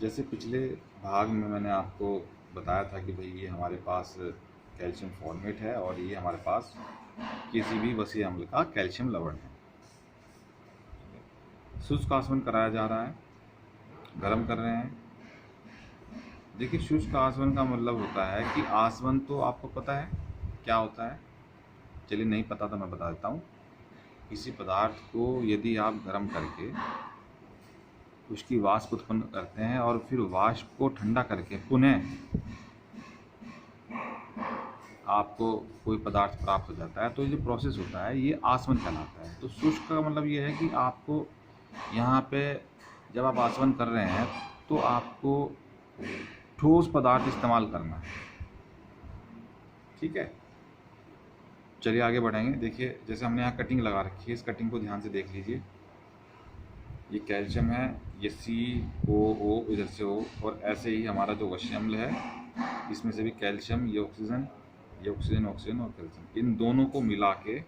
जैसे पिछले भाग में मैंने आपको बताया था कि भाई ये हमारे पास कैल्शियम फॉर्मेट है और ये हमारे पास किसी भी वसीय अम्ल का कैल्शियम लवण है। शुष्क आसवन कराया जा रहा है, गर्म कर रहे हैं। देखिए, शुष्क आसवन का मतलब होता है कि आसवन तो आपको पता है क्या होता है। चलिए, नहीं पता तो मैं बता देता हूँ। किसी पदार्थ को यदि आप गर्म करके उसकी वाष्प उत्पन्न करते हैं और फिर वाष्प को ठंडा करके पुनः आपको कोई पदार्थ प्राप्त हो जाता है, तो ये प्रोसेस होता है, ये आसवन कहलाता है। तो शुष्क का मतलब ये है कि आपको यहाँ पे जब आप आसवन कर रहे हैं तो आपको ठोस पदार्थ इस्तेमाल करना है। ठीक है, चलिए आगे बढ़ेंगे। देखिए, जैसे हमने यहाँ कटिंग लगा रखी है, इस कटिंग को ध्यान से देख लीजिए। ये कैल्शियम है, ये COO इधर से O, और ऐसे ही हमारा जो वसीय अम्ल है इसमें से भी कैल्शियम, ये ऑक्सीजन ऑक्सीजन और कैल्शियम, इन दोनों को मिला के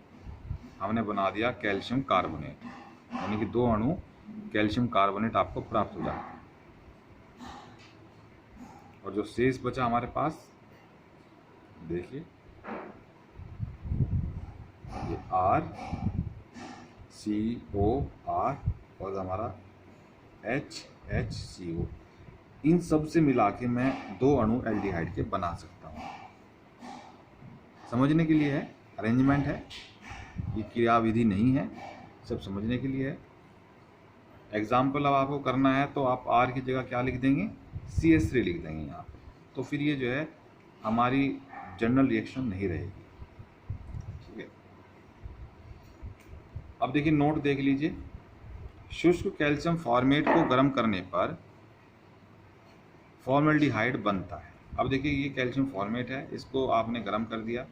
हमने बना दिया कैल्शियम कार्बोनेट, यानी कि 2 अणु कैल्शियम कार्बोनेट आपको प्राप्त हो जाता है। और जो शेष बचा हमारे पास, देखिए ये RCOR और हमारा HHCO, इन सब से मिला के मैं 2 अणु एल्डिहाइड के बना सकता हूँ। समझने के लिए है, अरेंजमेंट है, ये क्रियाविधि नहीं है, सब समझने के लिए है। एग्जाम्पल अब आपको करना है तो आप R की जगह क्या लिख देंगे, CH3 लिख देंगे यहाँ पे, तो फिर ये जो है हमारी जनरल रिएक्शन नहीं रहेगी। ठीक है, अब देखिए नोट देख लीजिए। शुष्क कैल्शियम फॉर्मेट को गर्म करने पर फॉर्मल्डिहाइड बनता है। अब देखिए, ये कैल्शियम फॉर्मेट है, इसको आपने गर्म कर दिया,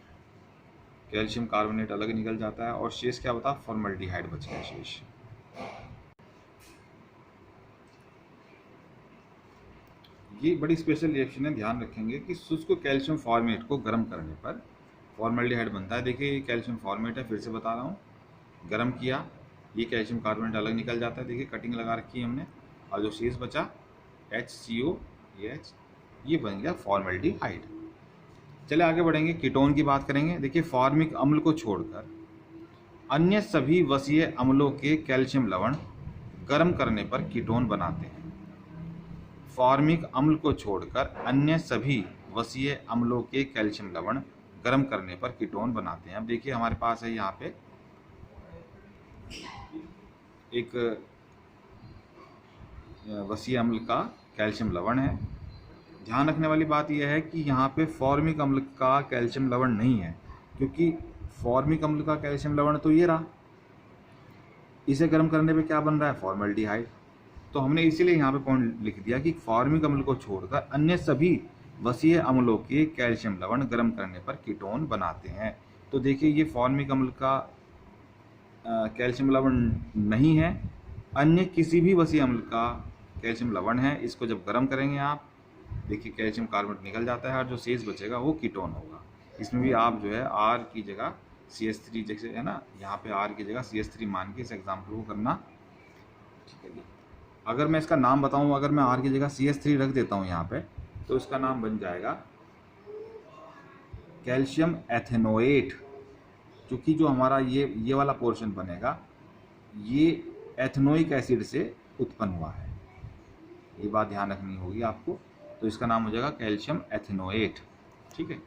कैल्शियम कार्बोनेट अलग निकल जाता है और शेष क्या बता, फॉर्मल्डिहाइड बच गया शेष। ये बड़ी स्पेशल रिएक्शन है, ध्यान रखेंगे कि शुष्क कैल्शियम फॉर्मेट को गर्म करने पर फॉर्मल्डिहाइड बनता है। देखिए, ये कैल्शियम फॉर्मेट है, फिर से बता रहा हूँ, गर्म किया, ये कैल्शियम कार्बोनेट अलग निकल जाता है। देखिए, कटिंग लगा रखी है हमने, और जो शेष बचा HCO, ये बन गया फॉर्मल्डिहाइड। चले आगे बढ़ेंगे, कीटोन की बात करेंगे। देखिए, फॉर्मिक अम्ल को छोड़कर अन्य सभी वसीय अम्लों के कैल्शियम लवण गर्म करने पर कीटोन बनाते हैं। फॉर्मिक अम्ल को छोड़कर अन्य सभी वसीय अम्लों के कैल्शियम लवण गर्म करने पर कीटोन बनाते हैं। अब देखिए, हमारे पास है यहाँ पे एक वसीय अम्ल का कैल्शियम लवण है। ध्यान रखने वाली बात यह है कि यहाँ पे फॉर्मिक अम्ल का कैल्शियम लवण नहीं है, क्योंकि फॉर्मिक अम्ल का कैल्शियम लवण तो ये रहा, इसे गर्म करने पे क्या बन रहा है, फॉर्मल्डिहाइड। तो हमने इसीलिए यहाँ पे पॉइंट लिख दिया कि फॉर्मिक अम्ल को छोड़कर अन्य सभी वसीय अम्लों के कैल्शियम लवण गर्म करने पर कीटोन बनाते हैं। तो देखिए, ये फॉर्मिक अम्ल का कैल्शियम लवण नहीं है, अन्य किसी भी वसीय अम्ल का कैल्शियम लवण है। इसको जब गर्म करेंगे आप, देखिए कैल्शियम कार्बोनेट निकल जाता है और जो शेष बचेगा वो कीटोन होगा। इसमें भी आप जो है R की जगह CH3, जैसे है ना, यहाँ पे R की जगह CH3 मान के इस एग्जाम्पल को करना। ठीक है जी, अगर मैं इसका नाम बताऊँ, अगर मैं R की जगह CH3 रख देता हूँ यहाँ पे, तो इसका नाम बन जाएगा कैल्शियम एथेनोएट। क्योंकि जो हमारा ये वाला पोर्शन बनेगा, ये एथेनोइक एसिड से उत्पन्न हुआ है, ये बात ध्यान रखनी होगी आपको। तो इसका नाम हो जाएगा कैल्शियम एथेनोएट। ठीक है,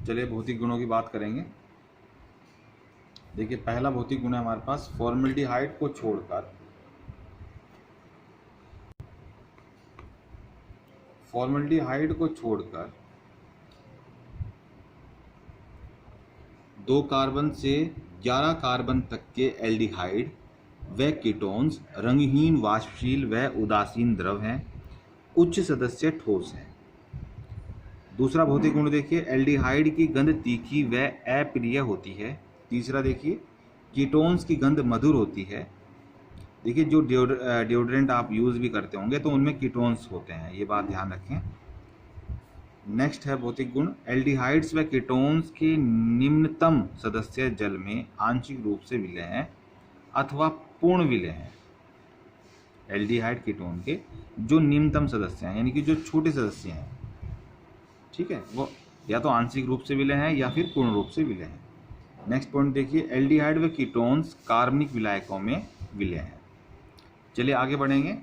चलिए भौतिक गुणों की बात करेंगे। देखिए, पहला भौतिक गुण है हमारे पास, फॉर्मल्डिहाइड को छोड़कर दो कार्बन से 11 कार्बन तक के एल्डिहाइड व कीटोन्स रंगहीन, वाष्पशील व उदासीन द्रव हैं, उच्च सदस्य ठोस हैं। दूसरा भौतिक गुण देखिए, एल्डिहाइड की गंध तीखी व अप्रिय होती है। तीसरा देखिए, कीटोन्स की गंध मधुर होती है। देखिए, जो डिओड्रेंट आप यूज़ भी करते होंगे तो उनमें कीटोन्स होते हैं, ये बात ध्यान रखें। नेक्स्ट है भौतिक गुण, एल्डिहाइड्स व कीटोन्स के निम्नतम सदस्य जल में आंशिक रूप से विलय हैं अथवा पूर्ण विलय हैं। एल्डिहाइड कीटोन के जो निम्नतम सदस्य हैं, यानी कि जो छोटे सदस्य हैं, ठीक है, वो या तो आंशिक रूप से विलय हैं या फिर पूर्ण रूप से विलय हैं। नेक्स्ट पॉइंट देखिए, एल्डिहाइड व कीटोन्स कार्बनिक विलायकों में विलय हैं। चलिए आगे बढ़ेंगे,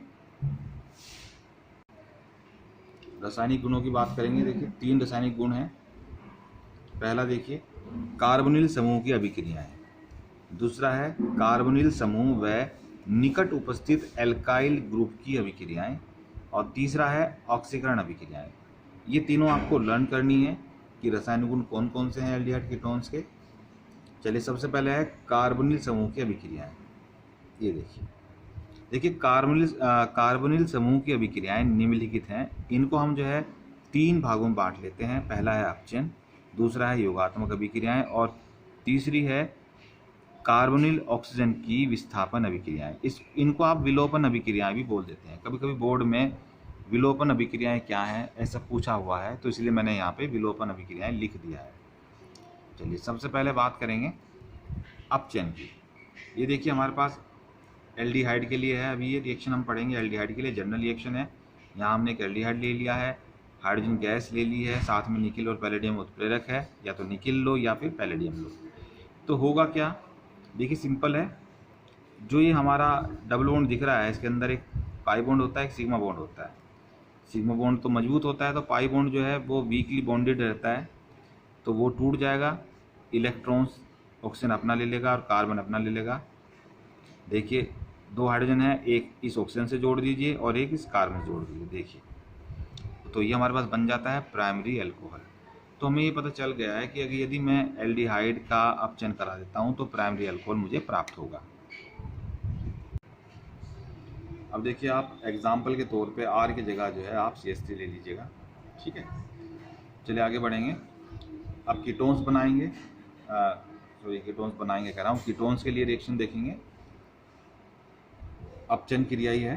रासायनिक गुणों की बात करेंगे। देखिए 3 रासायनिक गुण हैं। पहला देखिए कार्बोनिल समूह की अभिक्रियाएं, दूसरा है कार्बोनिल समूह व निकट उपस्थित एल्काइल ग्रुप की अभिक्रियाएं, और तीसरा है ऑक्सीकरण अभिक्रियाएं। ये तीनों आपको लर्न करनी है कि रासायनिक गुण कौन कौन से हैं एल्डिहाइड कीटोन्स के। चलिए सबसे पहले है कार्बोनिल समूह की अभिक्रियाएं। ये देखिए कार्बोनिल समूह की अभिक्रियाएं निम्नलिखित हैं। इनको हम जो है 3 भागों में बांट लेते हैं। पहला है अपचयन, दूसरा है योगात्मक अभिक्रियाएं, और तीसरी है कार्बोनिल ऑक्सीजन की विस्थापन अभिक्रियाएं। इनको आप विलोपन अभिक्रियाएं भी बोल देते हैं। कभी कभी बोर्ड में विलोपन अभिक्रियाएं क्या हैं ऐसा पूछा हुआ है, तो इसलिए मैंने यहाँ पे विलोपन अभिक्रियाएं लिख दिया है। चलिए सबसे पहले बात करेंगे अपचयन की। ये देखिए हमारे पास एल्डिहाइड के लिए है, अभी ये रिएक्शन हम पढ़ेंगे एल्डिहाइड के लिए, जनरल रिएक्शन है। यहाँ हमने एक एल्डिहाइड ले लिया है, हाइड्रोजन गैस ले ली है, साथ में निकिल और पैलेडियम उत्प्रेरक है, या तो निकिल लो या फिर पैलेडियम लो। तो होगा क्या, देखिए सिंपल है। जो ये हमारा डबल बॉन्ड दिख रहा है, इसके अंदर एक पाई बॉन्ड होता है, एक सिग्मा बॉन्ड होता है। सिग्मा बॉन्ड तो मजबूत होता है, तो पाई बॉन्ड जो है वो वीकली बॉन्डेड रहता है, तो वो टूट जाएगा। इलेक्ट्रॉन्स ऑक्सीजन अपना ले लेगा और कार्बन अपना ले लेगा। देखिए 2 हाइड्रोजन है, एक इस ऑक्सीजन से जोड़ दीजिए और एक इस कार्बन से जोड़ दीजिए। देखिए तो ये हमारे पास बन जाता है प्राइमरी अल्कोहल। तो हमें ये पता चल गया है कि अगर यदि मैं एल्डिहाइड का अपचयन करा देता हूँ तो प्राइमरी अल्कोहल मुझे प्राप्त होगा। अब देखिए आप एग्जाम्पल के तौर पे R की जगह जो है आप CH3 ले लीजिएगा, ठीक है। चलिए आगे बढ़ेंगे। अब कीटोन्स बनाएंगे, कीटोन्स बनाएंगे कह रहा हूँ। कीटोन्स के लिए रिएक्शन देखेंगे, अपचयन क्रिया ही है,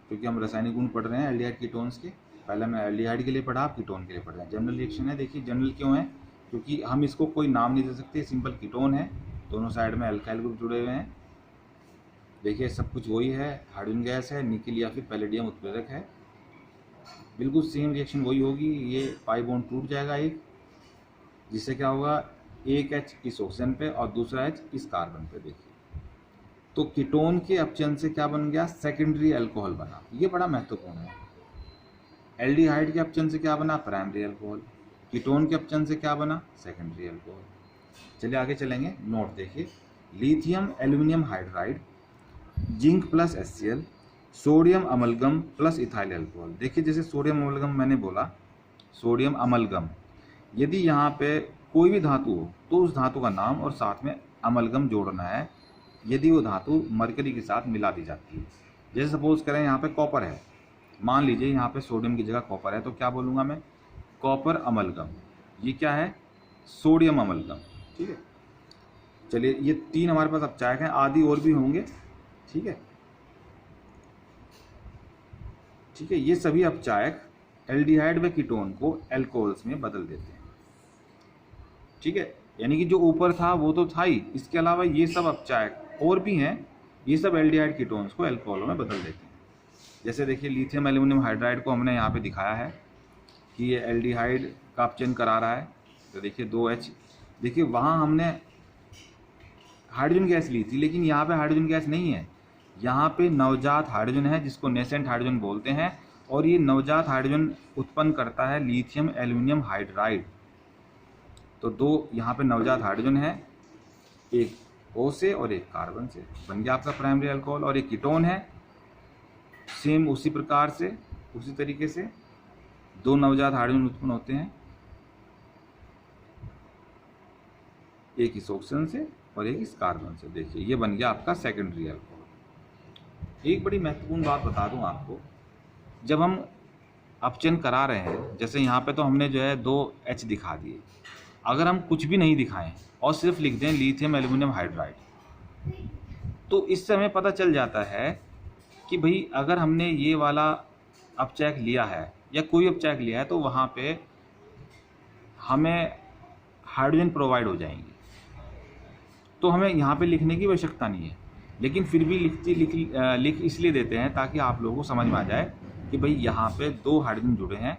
क्योंकि हम रासायनिक गुण पढ़ रहे हैं एल्डिहाइड कीटोन्स के। पहले मैं एल्डिहाइड के लिए पढ़ा, आप कीटोन के लिए पढ़ रहे हैं। जनरल रिएक्शन है। देखिए जनरल क्यों है, क्योंकि हम इसको कोई नाम नहीं दे सकते, सिंपल कीटोन है, दोनों साइड में अल्काइल ग्रुप जुड़े हुए हैं। देखिए सब कुछ वही है, हाइड्रोजन गैस है, निकिल या फिर पैलेडियम उत्प्रेरक है, बिल्कुल सेम रिएक्शन वही होगी। ये पाई बॉन्ड टूट जाएगा एक, जिससे क्या होगा, एक H इस ऑक्सीजन पे और दूसरा H इस कार्बन पे। देखिए तो कीटोन के अपचयन से क्या बन गया, सेकेंडरी अल्कोहल बना। ये बड़ा महत्वपूर्ण है। एल्डिहाइड के अपचयन से क्या बना, प्राइमरी अल्कोहल। कीटोन के अपचयन से क्या बना, सेकेंडरी अल्कोहल। चलिए आगे चलेंगे। नोट देखिए, lithium aluminium hydride, zinc plus HCl, sodium amalgam plus ethyl alcohol. देखिए जैसे सोडियम अमलगम मैंने बोला, सोडियम अमलगम, यदि यहाँ पे कोई भी धातु हो तो उस धातु का नाम और साथ में अमलगम जोड़ना है, यदि वो धातु मरकरी के साथ मिला दी जाती है। जैसे सपोज करें यहाँ पे कॉपर है, मान लीजिए यहाँ पे सोडियम की जगह कॉपर है, तो क्या बोलूँगा मैं, कॉपर अमलगम। ये क्या है, सोडियम अमलगम, ठीक है। चलिए ये 3 हमारे पास अपचायक हैं, आदि और भी होंगे, ठीक है। ठीक है, ये सभी अपचायक एल्डिहाइड व कीटोन को अल्कोहल्स में बदल देते हैं, ठीक है। यानी कि जो ऊपर था वो तो था ही, इसके अलावा ये सब अपचायक और भी हैं, ये सब एल्डिहाइड कीटोन्स को अल्कोहलों में बदल देते हैं। जैसे देखिए लिथियम एल्यूमिनियम हाइड्राइड को हमने यहाँ पे दिखाया है कि ये एल्डिहाइड का अपचयन करा रहा है। तो देखिए 2H, देखिए वहाँ हमने हाइड्रोजन गैस ली थी, लेकिन यहाँ पे हाइड्रोजन गैस नहीं है, यहाँ पे नवजात हाइड्रोजन है, जिसको नेसेंट हाइड्रोजन बोलते हैं, और ये नवजात हाइड्रोजन उत्पन्न करता है लिथियम एल्यूमिनियम हाइड्राइड। तो 2 यहाँ पे नवजात हाइड्रोजन है, एक O से और एक कार्बन से, बन गया आपका प्राइमरी अल्कोहल। और एक कीटोन है, सेम उसी प्रकार से, उसी तरीके से 2 नवजात हाइड्रोजन उत्पन्न होते हैं, एक इस ऑक्सीजन से और एक इस कार्बन से। देखिए ये बन गया आपका सेकेंडरी अल्कोहल। एक बड़ी महत्वपूर्ण बात बता दूं आपको, जब हम अपचयन करा रहे हैं, जैसे यहाँ पे तो हमने जो है 2H दिखा दिए, अगर हम कुछ भी नहीं दिखाएं और सिर्फ लिख दें लिथियम एल्यूमिनियम हाइड्राइड, तो इससे हमें पता चल जाता है कि भाई अगर हमने ये वाला अपचायक लिया है या कोई अपचायक लिया है तो वहाँ पे हमें हाइड्रोजन प्रोवाइड हो जाएंगे, तो हमें यहाँ पे लिखने की आवश्यकता नहीं है। लेकिन फिर भी लिख इसलिए देते हैं ताकि आप लोगों को समझ में आ जाए कि भाई यहाँ पे 2 हाइड्रोजन जुड़े हैं,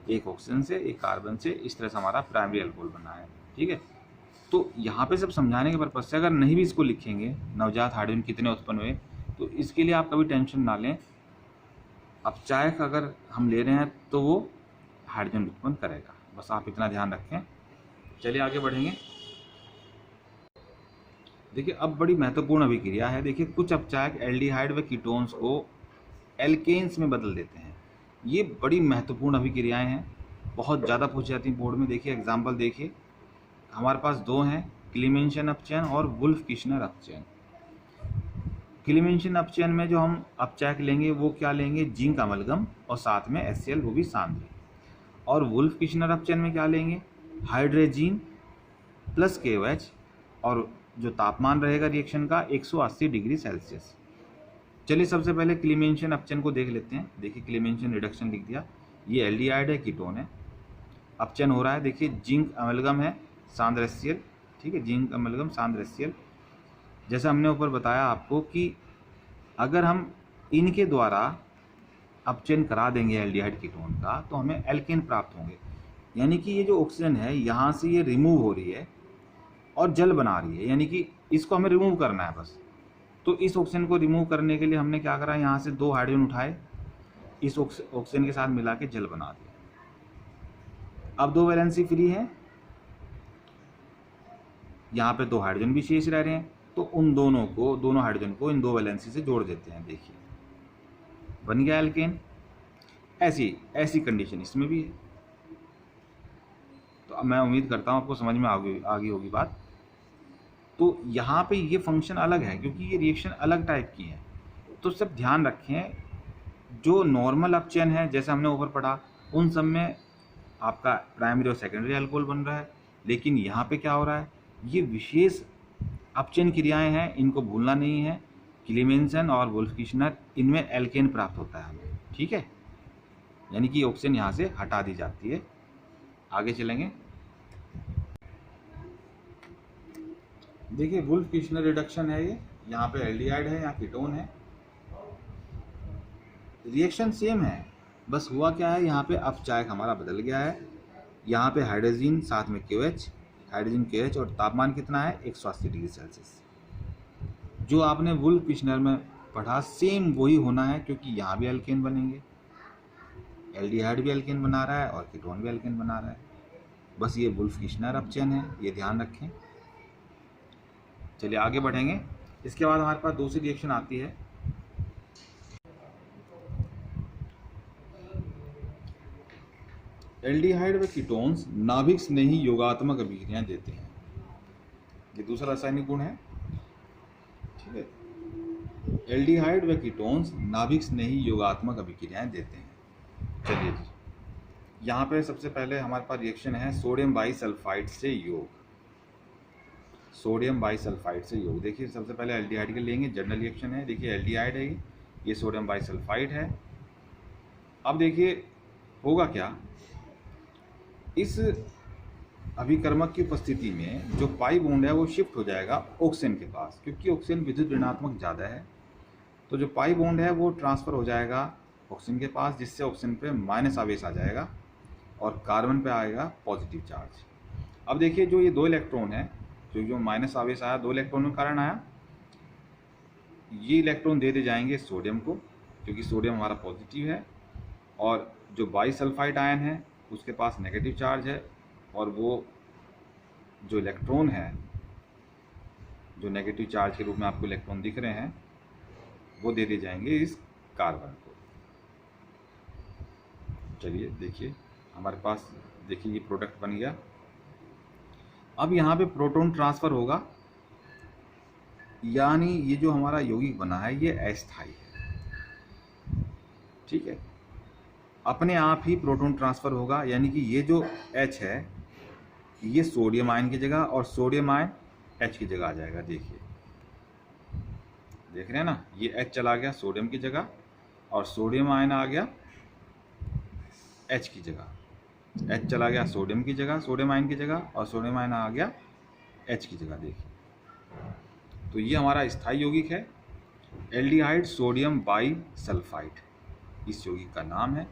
एक ऑक्सीजन से एक कार्बन से, इस तरह से हमारा प्राइमरी अल्कोहल बना है। ठीक है, तो यहाँ पे सब समझाने के पर्पज से अगर नहीं भी इसको लिखेंगे नवजात हाइड्रोजन कितने उत्पन्न हुए, तो इसके लिए आप कभी टेंशन ना लें। अपचायक अगर हम ले रहे हैं तो वो हाइड्रोजन उत्पन्न करेगा, बस आप इतना ध्यान रखें। चलिए आगे बढ़ेंगे। देखिए अब बड़ी महत्वपूर्ण अभिक्रिया है। देखिए कुछ अपचायक एल्डिहाइड व कीटोन्स को एल्केन्स में बदल देते हैं। ये बड़ी महत्वपूर्ण अभिक्रियाएं हैं, बहुत ज़्यादा पूछी जाती हैं बोर्ड में। देखिए एग्जाम्पल देखिए, हमारे पास 2 हैं, क्लीमेंशन अपचयन और वुल्फ किश्नर अपचयन। क्लीमेंशन अपचयन में जो हम अपचायक लेंगे वो क्या लेंगे, जिंक अमलगम और साथ में HCl, वो भी सांद्र। और वुल्फ किश्नर अपचयन में क्या लेंगे, हाइड्रोजीन प्लस KOH, और जो तापमान रहेगा रिएक्शन का 180 डिग्री सेल्सियस। चलिए सबसे पहले क्लीमेंशन अपचयन को देख लेते हैं। देखिए क्लीमेंशन रिडक्शन लिख दिया, ये एल्डिहाइड है, कीटोन है, अपचयन हो रहा है। देखिए जिंक अमलगम है, सांद्र HCl। ठीक है, जिंक अमलगम सांद्र HCl। जैसा हमने ऊपर बताया आपको कि अगर हम इनके द्वारा अपचयन करा देंगे एल्डिहाइड कीटोन का तो हमें एल्केन प्राप्त होंगे। यानी कि ये जो ऑक्सीजन है यहाँ से ये रिमूव हो रही है और जल बना रही है, यानी कि इसको हमें रिमूव करना है बस। तो इस ऑक्सीजन को रिमूव करने के लिए हमने क्या करा, यहाँ से 2 हाइड्रोजन उठाए, इस ऑक्सीजन के साथ मिला के जल बना दिया। अब 2 वैलेंसी फ्री है, यहाँ पे 2 हाइड्रोजन भी शेष रह रहे हैं, तो उन दोनों हाइड्रोजन को इन 2 वैलेंसी से जोड़ देते हैं। देखिए बन गया एल्केन। ऐसी कंडीशन इसमें भी है। तो अब मैं उम्मीद करता हूँ आपको समझ में आ गई होगी बात। तो यहाँ पे ये फंक्शन अलग है क्योंकि ये रिएक्शन अलग टाइप की है। तो सब ध्यान रखें, जो नॉर्मल अपचयन है जैसे हमने ऊपर पढ़ा, उन सब में आपका प्राइमरी और सेकेंडरी अल्कोहल बन रहा है। लेकिन यहाँ पे क्या हो रहा है, ये विशेष अपचयन क्रियाएं हैं, इनको भूलना नहीं है। क्लीमेंसन और वुल्फ किश्नर, इनमें एल्केन प्राप्त होता है हमें। ठीक है, यानी कि ऑक्सीजन यहाँ से हटा दी जाती है। आगे चलेंगे। देखिए वुल्फ किश्नर रिडक्शन है, ये यहाँ पे एल्डिहाइड है, यहाँ कीटोन है, रिएक्शन सेम है, बस हुआ क्या है, यहाँ पे अपचायक हमारा बदल गया है। यहाँ पे हाइड्रोजन साथ में KOH, हाइड्रोजन KOH, और तापमान कितना है 180 डिग्री सेल्सियस। जो आपने वुल्फ किश्नर में पढ़ा सेम वही होना है, क्योंकि यहाँ भी एल्केन बनेंगे, एल्डिहाइड भी एल्केन बना रहा है और कीटोन भी एल्केन बना रहा है। बस ये वुल्फ किश्नर अपचयन है, ये ध्यान रखें। चलिए आगे बढ़ेंगे। इसके बाद हमारे पास दूसरी रिएक्शन आती है, एल्डिहाइड व कीटोन्स नाभिक स्नेही योगात्मक अभिक्रियाएं देते हैं। ये दूसरा रासायनिक गुण है। ठीक है, एल्डिहाइड व कीटोन्स नाभिक स्नेही योगात्मक अभिक्रियाएं देते हैं। चलिए जी, यहाँ पे सबसे पहले हमारे पास रिएक्शन है सोडियम बाइसल्फाइड से योग। सोडियम बाइसल्फाइड से योग। देखिए सबसे पहले एल्डिहाइड के लेंगे, जनरल रिएक्शन है। देखिए एल्डिहाइड है, ये सोडियम बाइसल्फाइड है। अब देखिए होगा क्या, इस अभिकर्मक की उपस्थिति में जो पाई बॉन्ड है वो शिफ्ट हो जाएगा ऑक्सीजन के पास, क्योंकि ऑक्सीजन विद्युत ऋणात्मक ज़्यादा है। तो जो पाई बॉन्ड है वो ट्रांसफ़र हो जाएगा ऑक्सीजन के पास, जिससे ऑक्सीजन पे माइनस आवेश आ जाएगा और कार्बन पे आएगा पॉजिटिव चार्ज। अब देखिए जो ये 2 इलेक्ट्रॉन है, जो माइनस आवेश आया 2 इलेक्ट्रॉन के कारण आया, ये इलेक्ट्रॉन दे जाएंगे सोडियम को, क्योंकि सोडियम हमारा पॉजिटिव है, और जो बाइसल्फाइड आयन है उसके पास नेगेटिव चार्ज है, और वो जो इलेक्ट्रॉन है, जो नेगेटिव चार्ज के रूप में आपको इलेक्ट्रॉन दिख रहे हैं, वो दे जाएंगे इस कार्बन को। चलिए देखिए हमारे पास, देखिए ये प्रोडक्ट बन गया। अब यहाँ पे प्रोटॉन ट्रांसफ़र होगा, यानी ये जो हमारा यौगिक बना है ये अस्थायी है। ठीक है, अपने आप ही प्रोटॉन ट्रांसफ़र होगा, यानी कि ये जो H है ये सोडियम आयन की जगह और सोडियम आयन H की जगह आ जाएगा। देखिए देख रहे हैं ना, ये H चला गया सोडियम की जगह और सोडियम आयन आ गया H की जगह। H चला गया सोडियम की जगह, सोडियम आयन की जगह, और सोडियम आयन आ गया H की जगह। देखिए तो ये हमारा स्थायी यौगिक है, एल्डिहाइड सोडियम बाई सल्फाइड इस यौगिक का नाम है।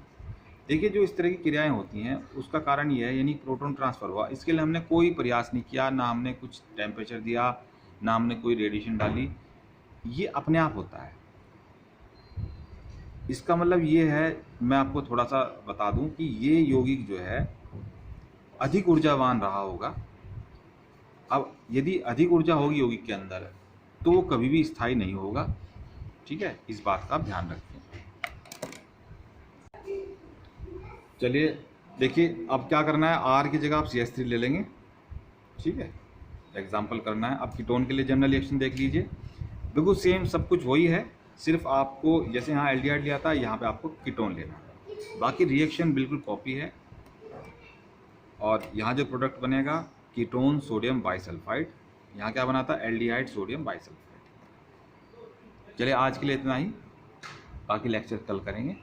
देखिए जो इस तरह की क्रियाएं होती हैं उसका कारण ये है, यानी प्रोटॉन ट्रांसफ़र हुआ, इसके लिए हमने कोई प्रयास नहीं किया, ना हमने कुछ टेम्परेचर दिया, ना हमने कोई रेडिएशन डाली, ये अपने आप होता है। इसका मतलब ये है, मैं आपको थोड़ा सा बता दूं कि ये यौगिक जो है अधिक ऊर्जावान रहा होगा। अब यदि अधिक ऊर्जा होगी यौगिक के अंदर तो वो कभी भी स्थायी नहीं होगा, ठीक है, इस बात का ध्यान रखें। चलिए देखिए अब क्या करना है, आर की जगह आप CH3 ले लेंगे, ठीक है, एग्जाम्पल करना है। अब कीटोन के लिए जनरल रिएक्शन देख लीजिए, बिल्कुल सेम सब कुछ वही है, सिर्फ आपको जैसे यहाँ एल्डिहाइड लिया था यहाँ पे आपको कीटोन लेना है, बाकी रिएक्शन बिल्कुल कॉपी है। और यहाँ जो प्रोडक्ट बनेगा कीटोन सोडियम बाइसल्फाइड, यहाँ क्या बना था एल्डिहाइड सोडियम बाइसल्फाइड। चलिए आज के लिए इतना ही, बाकी लेक्चर कल करेंगे।